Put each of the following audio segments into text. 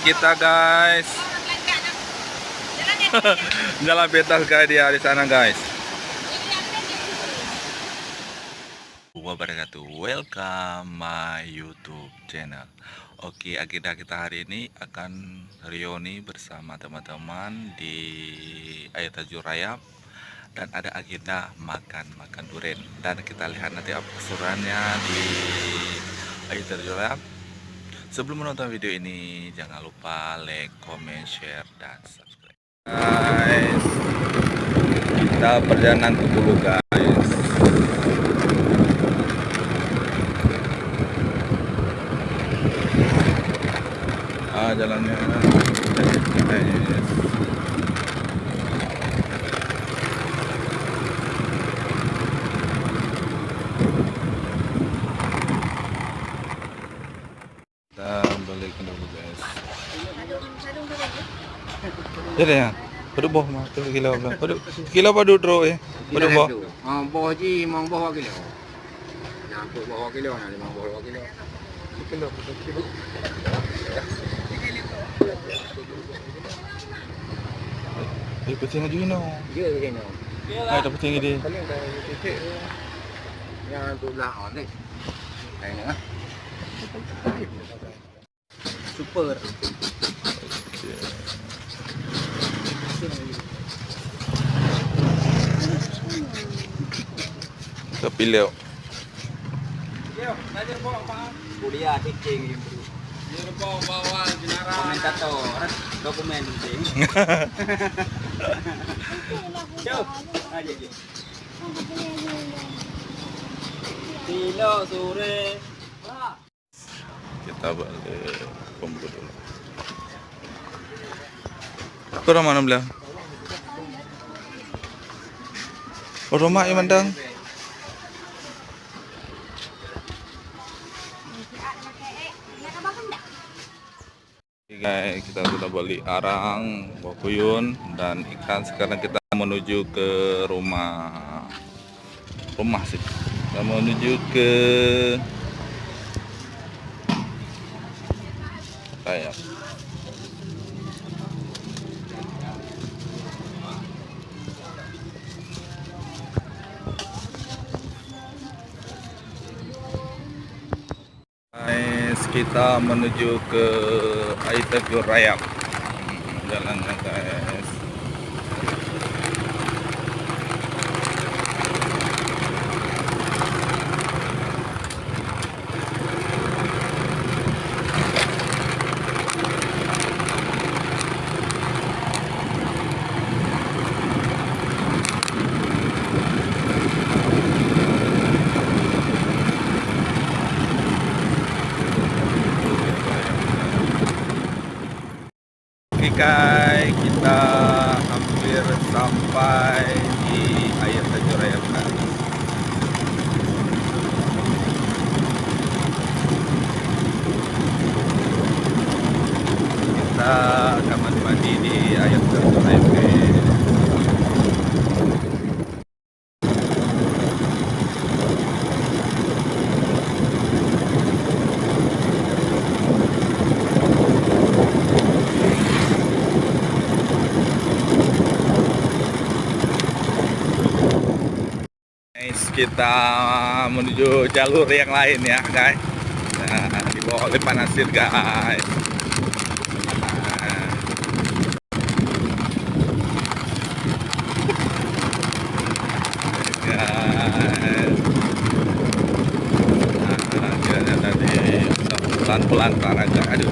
kita guys. Jalan pintas guys dia di sana guys. Wabarakatuh. Welcome my YouTube channel. Oke, agenda kita hari ini akan reuni bersama teman-teman di Air Terjun Rayap dan ada agenda makan durian dan kita lihat nanti apa keseruannya di Air Terjun Rayap. Sebelum menonton video ini jangan lupa like, comment, share dan subscribe. Guys, kita perjalanan ke Bulu guys. Jalannya guys. Kita balik dulu guys. Jadi ya, peduk boh mah tu kilo belum. Kilo padu tro peduk boh. Boh ji mang boh kilo. Yang tu boh kilo na 5 boh kilo. Kilo. Pusing aja no. Ya begini. Ada pusing ini. Paling dah titik. Yang tu lah on ni. Lain ah. Super. Tapi leo. Kuliah teaching yang baru. Komentator, dokumen penting. Jauh, aja je. Kilo sore. Kita balik kumpul dulu. Kau mana belah? Rumah yang mandang. Guys, kita sudah beli arang, bakuyun dan ikan. Sekarang kita menuju ke rumah sih. Kita menuju ke kayak kita menuju ke Air Terjun Rayap. Jalannya guys. Guys, kita hampir sampai di Air Terjun Rayap guys. Kita akan mandi di Air Terjun Rayap guys. Kita menuju jalur yang lain ya guys. Nah, di bawah oleh Panasir guys. Nah, tadi pelan-pelan olahraga. Aduh.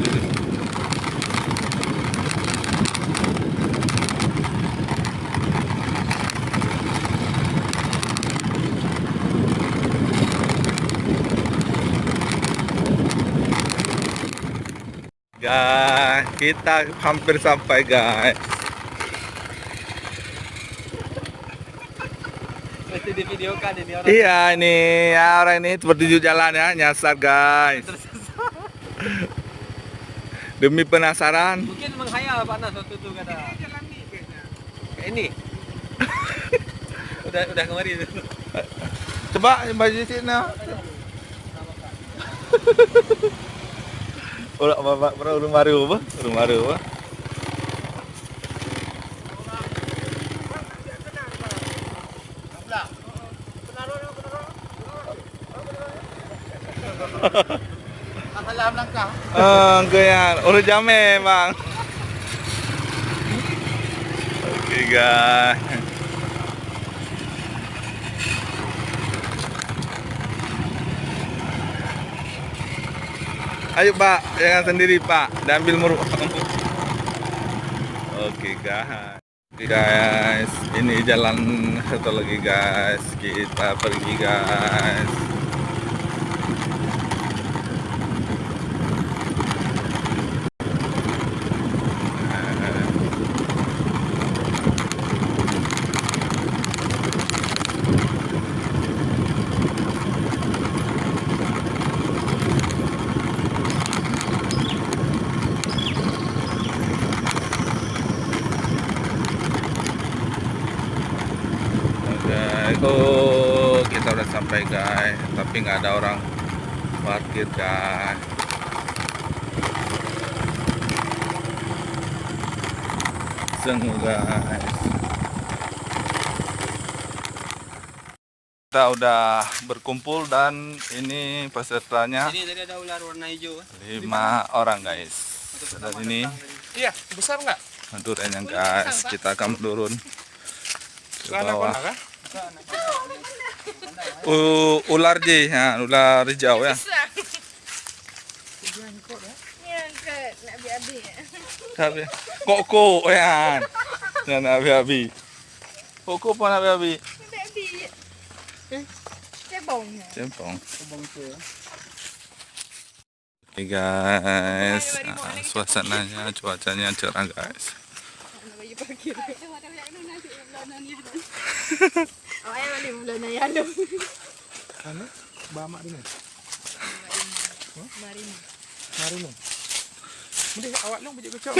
Guys, kita hampir sampai guys. Mesti divideokan ini orang. Iya ini ya, orang ini bertuju jalan ya, nyasar guys. Demi penasaran. Mungkin menghayal panas waktu itu kata. Kayak ini. udah kemari itu. Coba baju sini. Udah bapak rumah baru apa? Rumah baru apa? Salam langkah. Goyang. Udah jame bang. Oke guys. Ayo pak, jangan sendiri pak, dan ambil muruk. Oke guys. Oke guys, ini jalan satu lagi guys. Kita pergi guys. Oh, kita udah sampai guys, tapi nggak ada orang parkir guys. Sengguh guys. Kita udah berkumpul dan ini pesertanya Ini tadi ada ular warna hijau. 5 orang guys. Dan ini Iya, besar nggak? turunnya guys, kita akan turun ke bawah. Anak-anak kan? Ular ya, ular hijau ya. Ngangkat nak habis-habis. Tapi kok ya. Jangan habis-habis. Kok pun habis-habis. Habis. Cebong. Cempong. Oke guys, suasananya, cuacanya cerah guys. Bagi parkir. Awak yang mana mula nak yalu. Mana? Bamak ni. Mari ni. Mari ni. Mesti awak long bejak kecok.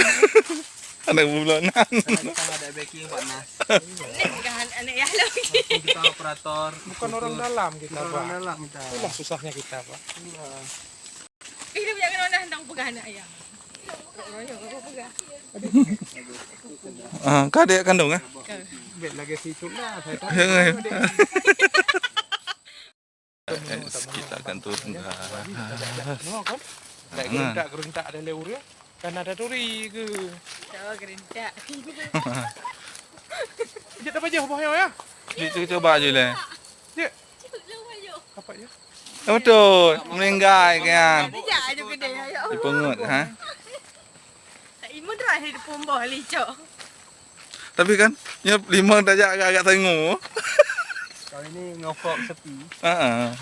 Ada bulanan. Kita ada backing Pak Nas. Ni bukan anak yalu. Kita operator. Bukan orang dalam kita, Pak. Orang dalam kita. Itulah susahnya kita, Pak. Kita jangan orang hendak pegang anak ayam. Royong apa pegang? Kak adik kandung ya? Bet lagi situ lah. Saya tahu. Guys, kita akan turun guys. No, kan? Tak gerentak ada leur ya. Kan ada duri ke. Tak gerentak. Jat apa je bahaya ya? Coba aja lah. Jat. Apa je? Betul, meninggal kan. Dia aja gede ya. Di pengut ha. Tak imun terakhir di Pombah licok. Tapi kan nyep 5 dah agak tengok. Kali ini ngevlog sepi. Heeh.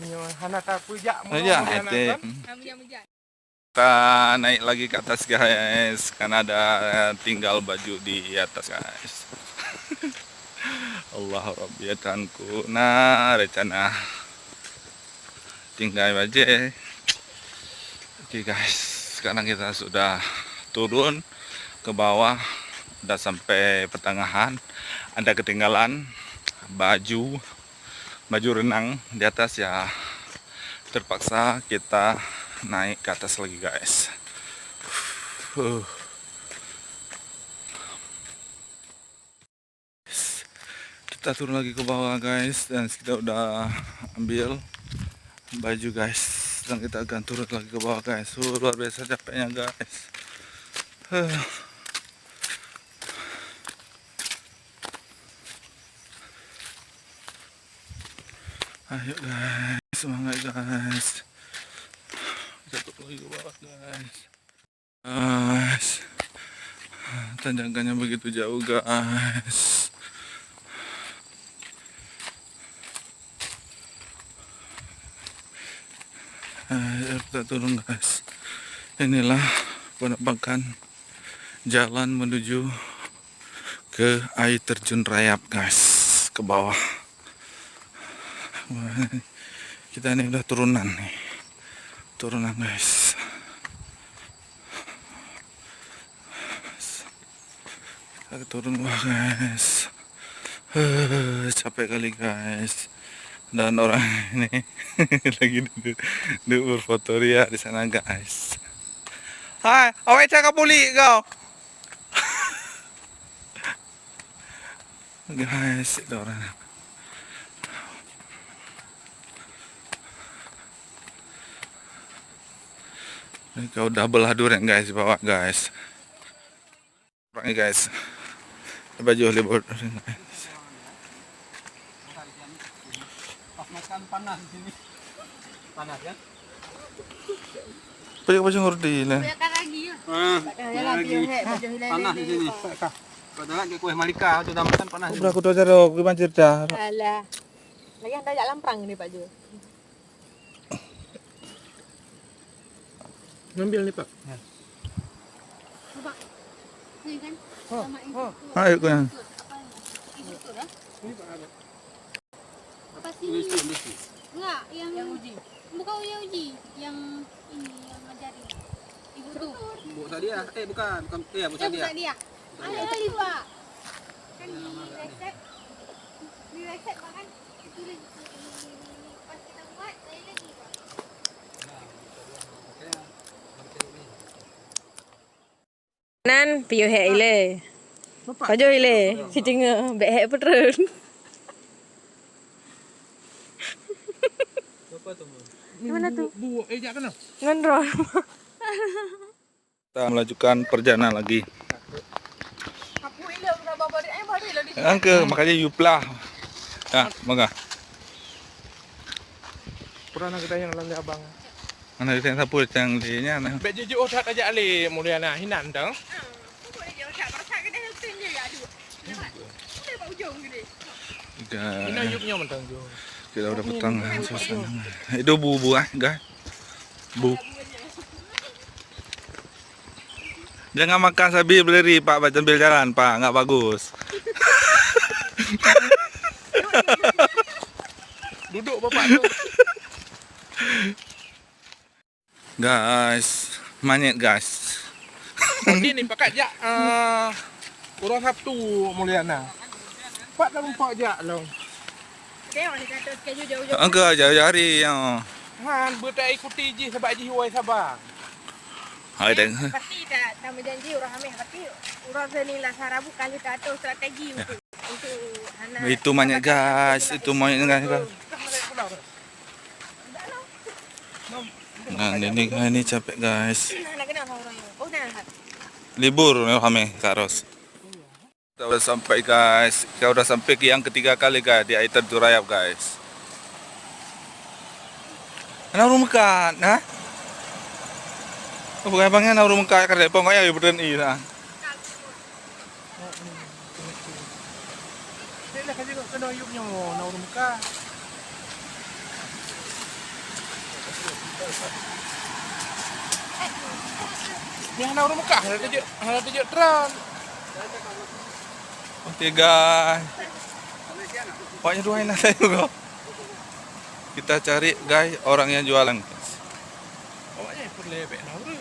Ni hana tak pujak mu. Ya, ete. Kamu yang menjat. Kita naik lagi ke atas guys, kan ada tinggal baju di atas guys. Allah Rabbi atanku. Nah, rencana tinggal aja. Oke guys, sekarang kita sudah turun ke bawah, udah sampai pertengahan. Ada ketinggalan baju renang di atas ya, terpaksa kita naik ke atas lagi guys. Kita turun lagi ke bawah guys, dan kita udah ambil baju guys, dan kita akan turun lagi ke bawah guys. Luar biasa capeknya guys. Ayo guys, semangat guys. Kita turun lagi ke bawah guys. Tanjakannya begitu jauh guys. Kita turun guys. Inilah penampakan jalan menuju ke air terjun Rayap guys, ke bawah. Kita ini udah turunan nih, turunan guys. Kita turun bawah guys. Capek kali guys. Dan orang ini lagi duduk berfoto ria di sana guys. Hai, awak cakap pulih kau. Guys, itu orang. Ini kau double haduran guys, bawa guys. Orangnya guys. Baju libur. Pas makan panas di sini. Panas kan? Baju ngerti lah. Banyak lagi ya. Lagi. Panas di sini. Padahal ke kue Malika tu dah makan panas. Berapa tu cara aku banjir dah. Alah. Lagi anda jak lamprang ni Pak Jo. Ngambil nih Pak. Pak. Ni kan sama itu. Ayo kau yang. Itu dah. Apa sih? Industri. Enggak, yang uji. bukan uji, yang ini yang ngajarin. Ibu tuh. Bu Sadia. Bukan. Iya, Bu Sadia. Bukan dia. Ada kali, Pak. Kan di reset Pak kan. Itu pas kita buat lain lagi, Pak. Nan piyo hek ile. Pak Jo ile. Sitting bek hek petren. Gimana tuh? Bu, jak kena. Ngendron. Kita melanjutkan perjalanan lagi. Aku ile berapa bari baru ile di. Angke, makanya yuplah. Ya, mangga. Pernah kita yang lalu abang. Mana dia sapu yang dia nya. Bek jujur otak aja ali Mulyana hinan dah. Boleh je tak berasa ke dah tunjuk ya aduh. Nampak? Boleh pak ujung gini. Ina yuknya mentang jo. Kita udah petang suasana. Itu bu guys. Bu. Jangan makan sambil berdiri Pak, sambil jalan Pak, nggak bagus. Duduk bapak tu. Guys, manyet guys. Tadi ni pakat jak urang Sabtu Mulyana. Pak dah lupa jak long. Tengok ni kata schedule jauh-jauh. Angka jauh-jauh yang. Han bertak ikuti je sebab je huai sabar. Hai tengok. Pasti tak sama janji orang hamil tapi orang seni lah sarabu kali tak tahu strategi untuk anak. Itu manyet guys, itu manyet guys. Nah, ini capek guys. Nak kenal sama orang yang. Oh nak. Libur kami Kak Ros. Kita udah sampai guys. Kita udah sampai ke yang ketiga kali guys di Air Terjun Rayap guys. Ana urung mekat, ha? Oh, bukan abangnya ana urung mekat ka Depok kaya beren i nah. Dia lah kasi kena yuknya mo na urang ka. Ni hana urang ka, hana tejek tron. Oke guys. Pokoknya doain saya juga. Kita cari guys orang yang jualan. Awaknya perlu lebek na urang.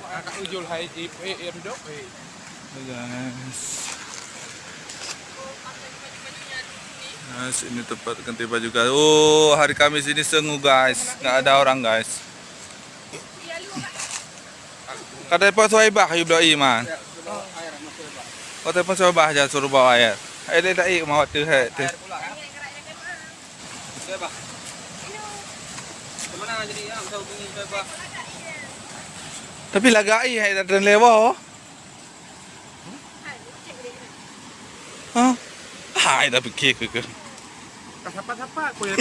Kakak ujul hai dok. Guys. Guys, ini tempat ganti baju guys. Oh, hari Kamis ini sengu guys. Nggak ada orang guys. Kata Pak Soebah ayo doi man. Kata Pak Soebah aja suruh bawa air. Air dia tak mau tu hai tu. Kemana jadi ya? Bisa hubungi Soebah. Tapi lagai hai dan lewa. Hah? Hai dah fikir ke. Siapa-siapa aku yang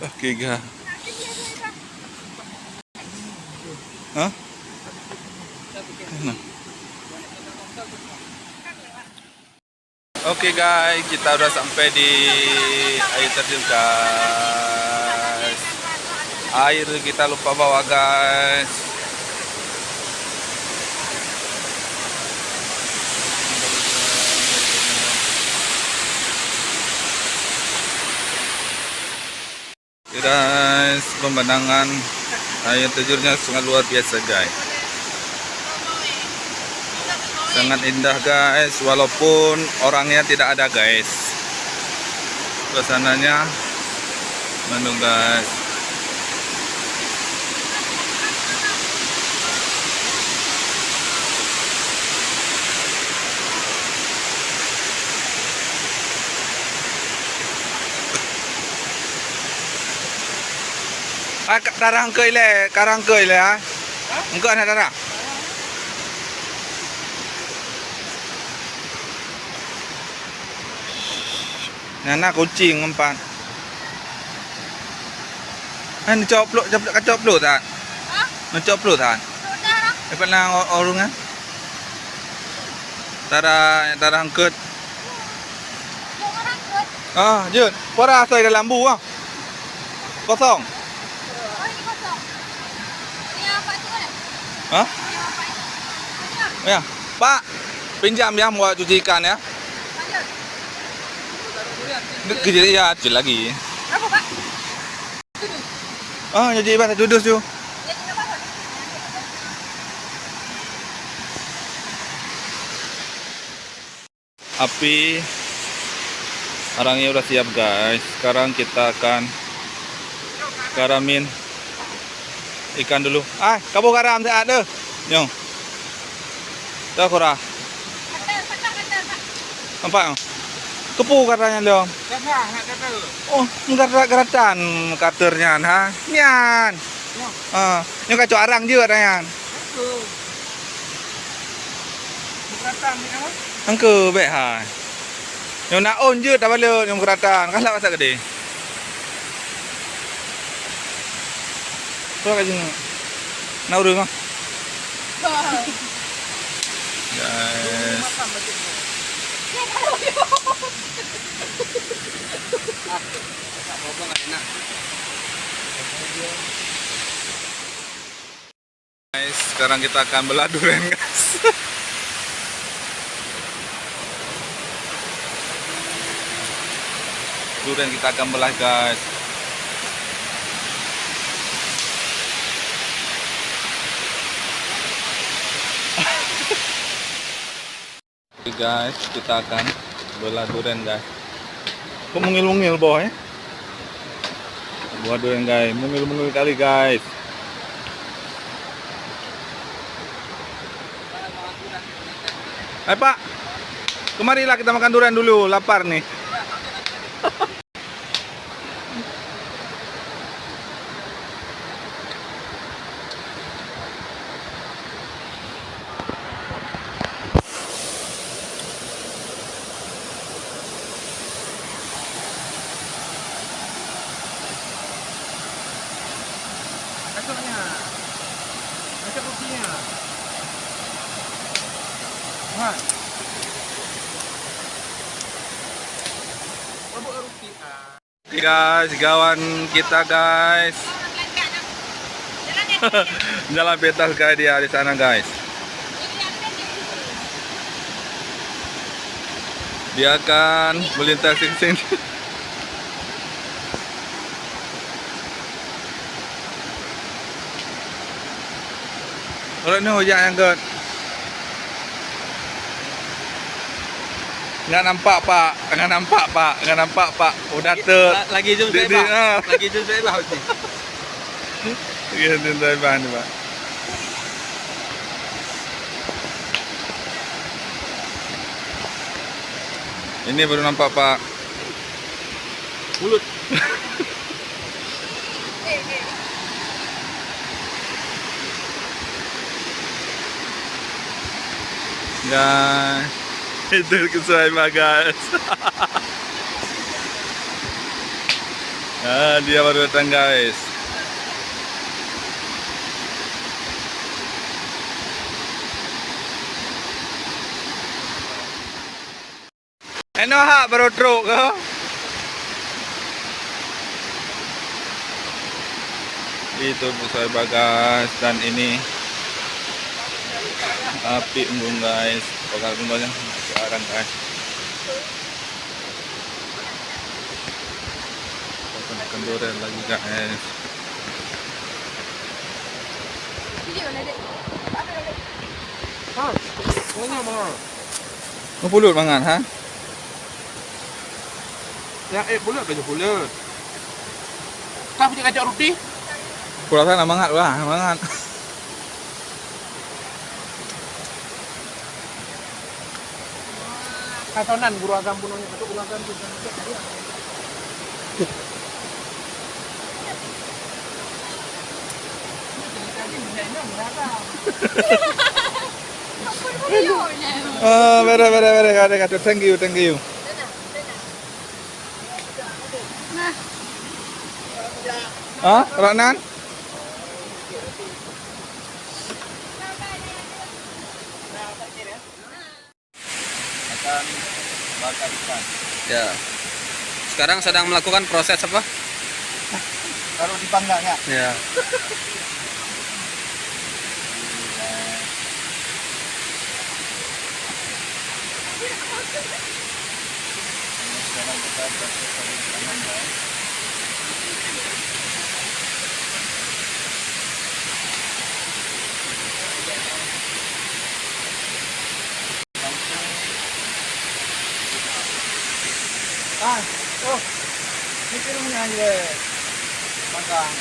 Oke guys. Hah? Oke guys, kita udah sampai di air terjun guys. Air kita lupa bawa guys. Guys, pemandangan air terjunnya sangat luar biasa guys. Sangat indah guys, walaupun orangnya tidak ada guys. Suasananya Manu guys. Ah, darah angkai le, karang angkai le ah. Engkau ada darah. Nana kucing empat. Anh chop lụt à? Nó chop lụt à? Cái phần nào orang kan? Tara angkut. Ah, Jun. Para saya dalam lambu ah. Kosong. Oh ini kosong. Ini apa itu kan? Hah? Ini apa itu? Ya, Pak. Pinjam ya buat cuci ikan ya. Lanjut. Kecil ya, kecil lagi. Apa Pak? Oh, jadi bahasa dudus tu. Ya ini apa? Api arangnya udah siap guys. Sekarang kita akan garamin ikan dulu. Ah, kamu garam saya ada. Nyong. Dah kurang. Kata Pak. Nampak? Kepu katanya dong. Dah, nak kata. Oh, gerat-geratan katernya ha. Nyan. Nyong kacau arang juga katanya. Aku. Beratan ni apa? Angke baik ha. Nyong nak on je tak balik nyong geratan. Kalah pasal gede. Kau kat sini. Nak urus mah. Guys. Guys, sekarang kita akan belah durian guys. Durian kita akan belah guys. Oke guys, kita akan belah durian guys. Kok mungil-mungil boy? Buat durian guys, mungil-mungil kali guys. Hai Pak, kemarilah kita makan durian dulu, lapar nih. Kacoknya. Kacok rotinya. Wah. Rebut roti. Oke guys, kawan kita guys. Jalan bebas guys dia di sana guys. Dia akan melintas di sini. Orang ni hujan yang good. Nggak nampak pak, nggak nampak pak, nggak nampak pak. Udah Lagi jom saya bah. Lagi jom saya bah. Iya, saya bahan pak. Ini baru nampak pak. Mulut. Guys, itu kesuai guys. Nah, dia baru datang guys. Enoha baru truk ke? Itu sesuai bagas dan ini api embung guys, bakal kembali sekarang guys. Makan durian lagi guys. Pokoknya mau. Pulut mangan, ha? Ya, pulut baju pulut. lah punya kacau roti. Kurasa mangat lah, mangat. Katonan guru agam punongnya itu guru agam tuh. Bere, kacau. Thank you. Ah, Ronan? Akan bakar ikan. Ya. Sekarang sedang melakukan proses apa? Taruh di panggangnya. Ya. Sekarang kita proses dari tangan, guys. Ini filmnya aja. Panggang.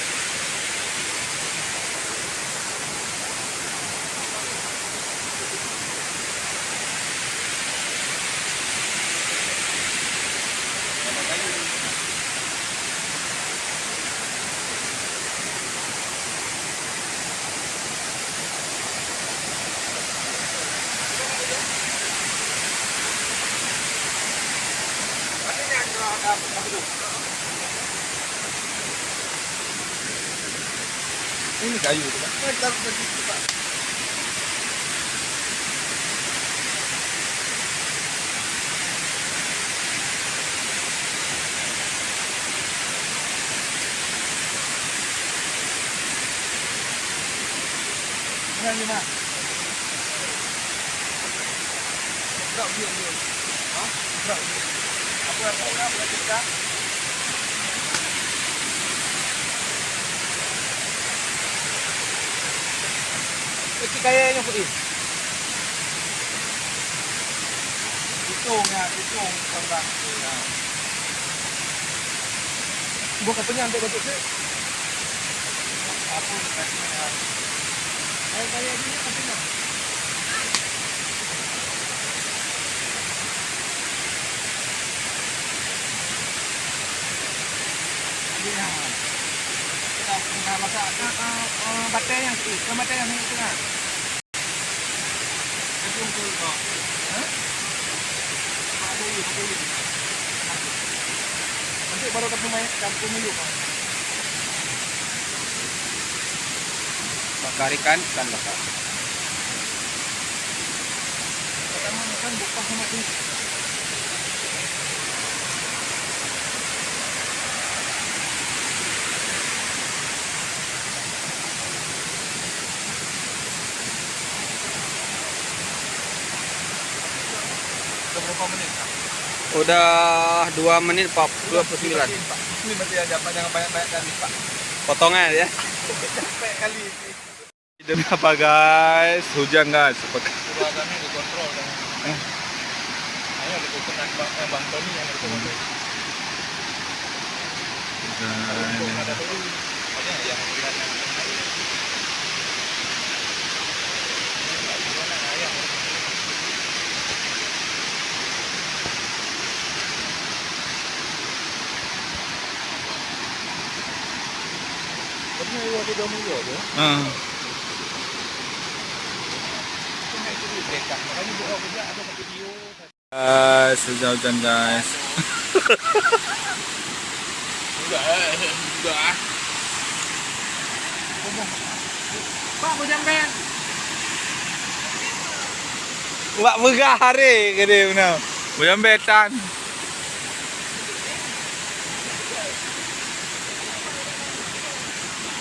Ini kayu itu kan? Isi kayaknya putih. Hitung panggang. Gua katanya ambil bentuk sih. Aku kasih. Kayak gini katanya. Kita masak batanya sih, batanya yang tengah. Nanti baru kampung melu. Bakar ikan bakar. Pertama makan buka sama ini. Berapa menit? Udah 2 menit 29. Ini berarti ada banyak kali, Pak. Potongan ya. Capek kali. Demi apa, guys? Hujan, guys. Kami dikontrol kan. Ayo dikontrol Bang Tony yang dikontrol. Ada dulu. Ada yang Guys, hujan guys. Enggak. Pak, mau jamben. Wak begah hari gede benar. Bayam betan.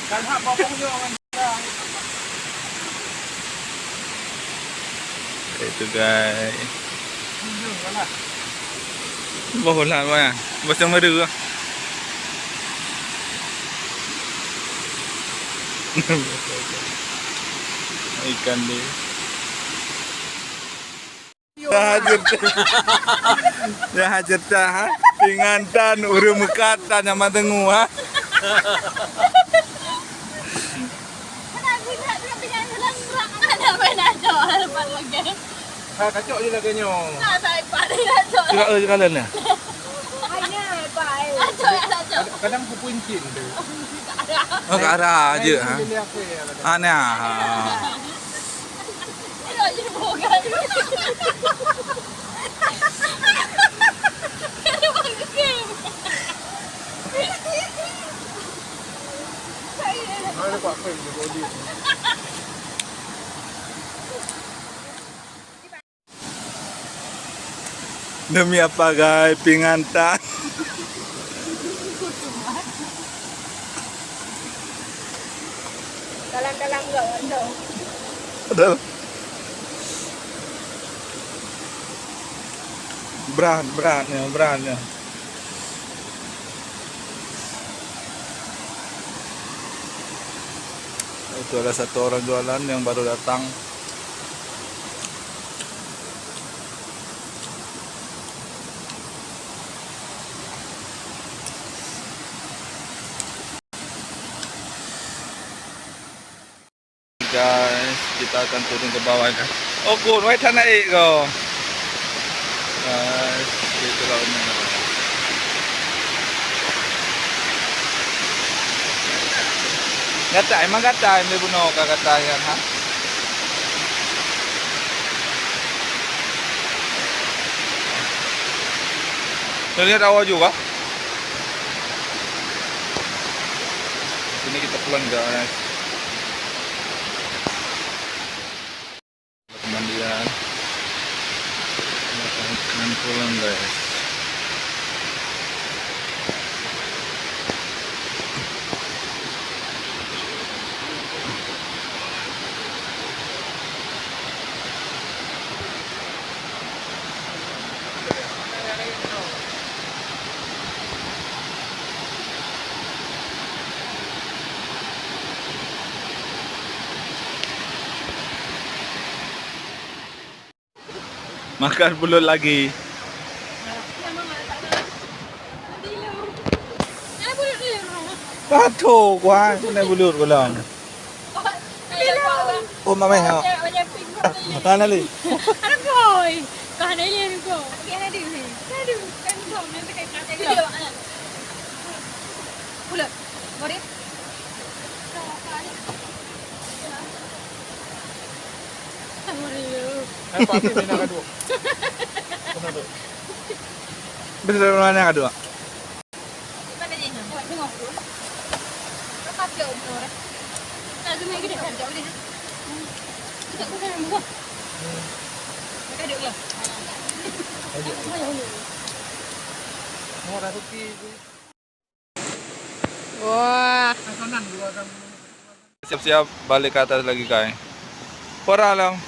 Kan hak bapaknya orang Itu guys. Bawa lah mana? Macam mana tu? Ikan dia. Dah hajar dah. Ingantan urung mekatan sama tengu ha. Kenapa nak tinggal serang ada benda jual lepas lagi. Ha kacau je laganya. Nak saya pada nak jual. Cakap kalian ni. Hanya pai. Nak jual. Kadang pupuncin tu. Oh, ke arah aje ha. Pilih apa ya kadang. Ah, ni ah. Nak jadi bogan. Ada bagus game. Ada kuat apa je body. Demi apa guys? Pingantan. Dalam-dalam enggak ada. Padahal beratnya. Itu ada satu orang jualan yang baru datang. Guys, kita akan turun ke bawah guys. Oh, kun, wait naik kau. Guys, itu lautnya. Gatai, emang gatai, may buno ka gatayan ha? Lihat awal juga. Sini kita pulang guys. Kemandian. Kita akan pulang guys. Makan belum lagi. Patuh quá, cái này bulut của lòng. Ôm mà mày hả? Makan ali. Ada boy. Kau ada lihat ko. Kaya ada ni. Ada kan kau nanti kaya kata ko. Bulat. Boleh? Apa ni nak gaduh? Besar mana yang kedua? Mana je? Tengok tu. Kau jauh umur. Tak cuma gede kan jauh dia. Kita bukan muka. Kita duduk ya. Mau dah rupi. Wah, Kanan dua orang. Siap-siap balik ke atas lagi guys. Pora lang.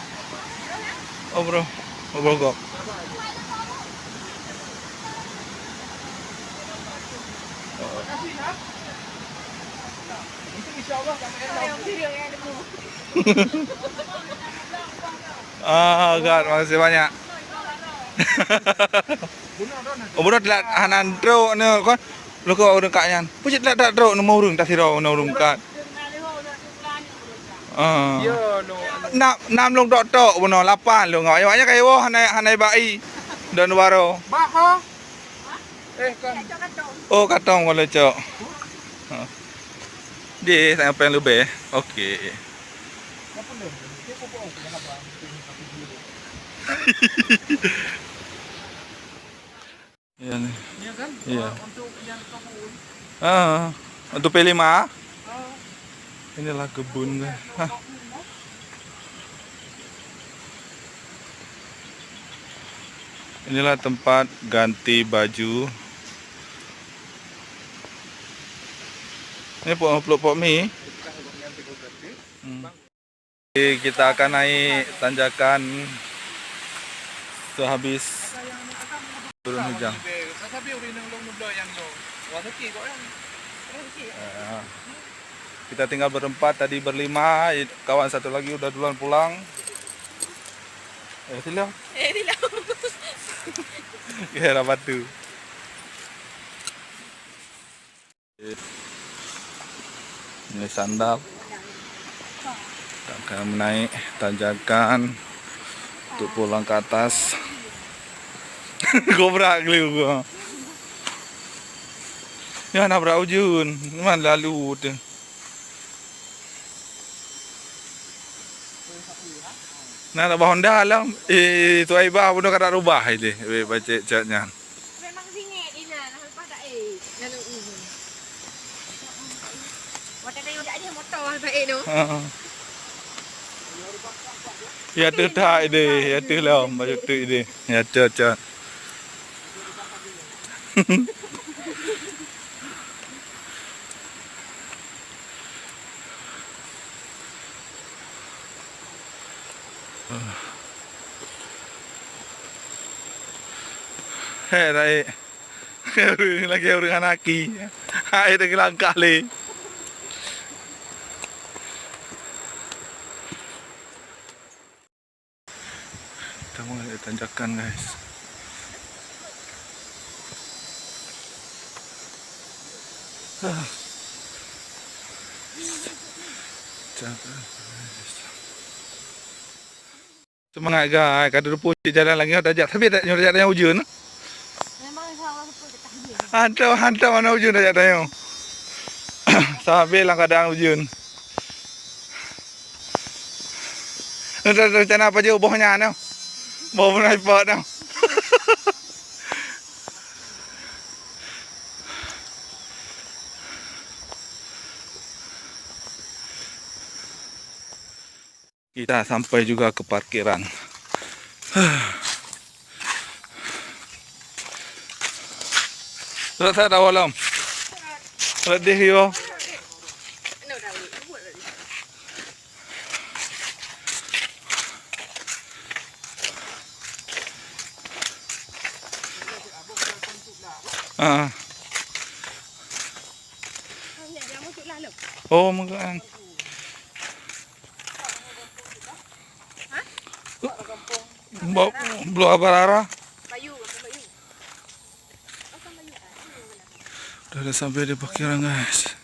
Oh bro. Oh bro go. Ah, God, makasih banyak. Oh, bro, telat hanan tro ne kon. Lo ko urang kanyan. Pucit telat tro no mau urang ta siro no urang kat. Ah. Ya no. Nam long tok tok bono 8 lo ngok. Banyak kayo hanai bai. Dan waro. Bak ha? Kan. Oh, katong wala cok. Di sampai lebih. Okey. Apa ni? Dia pokok aku nak apa? Iya nih. Iya kan? Iya. Untuk yang kebun. Untuk P5. Inilah kebun. Hah. Inilah tempat ganti baju. Ini peluk mie. Kita akan naik tanjakan sehabis turun hujan. Sabi uri nang long nublo yang no. Wasaki ko yang. Kita tinggal berempat, tadi berlima, kawan satu lagi udah duluan pulang. Sila. Sila. Kira batu. Ini sandal. Kita akan menaik tanjakan untuk pulang ke atas. Gobrak keliru gua. Ya nak berak ujun. Mana lalu tu. Nak tak Honda lah. Tu Aibah pun dah tak rubah itu. Baca catnya. Memang singit ini nah, lepas tak lalu ini. Waktu kayu dak ada motor lepas tu. Ya tu tak ide, ya tu lah baju tu ide. Ya cat. Hei, rai. Lagi orang anaki. Hai dah langkah le. Kita mulai tanjakan guys. Semangat guys, kada lupa jalan lagi tajak. Tapi tak nyuruh jalan ujun. Memang salah pun kita Hantar mana ujun tajak tayo. Sampai lang kadang ujun. Rencana apa je bohnya no. Boh naik pot no. Kita sampai juga ke parkiran. Sudah dah walam. Letih yo. Oh, mungkin. Belum apa-apa. Udah sampai di parkiran guys.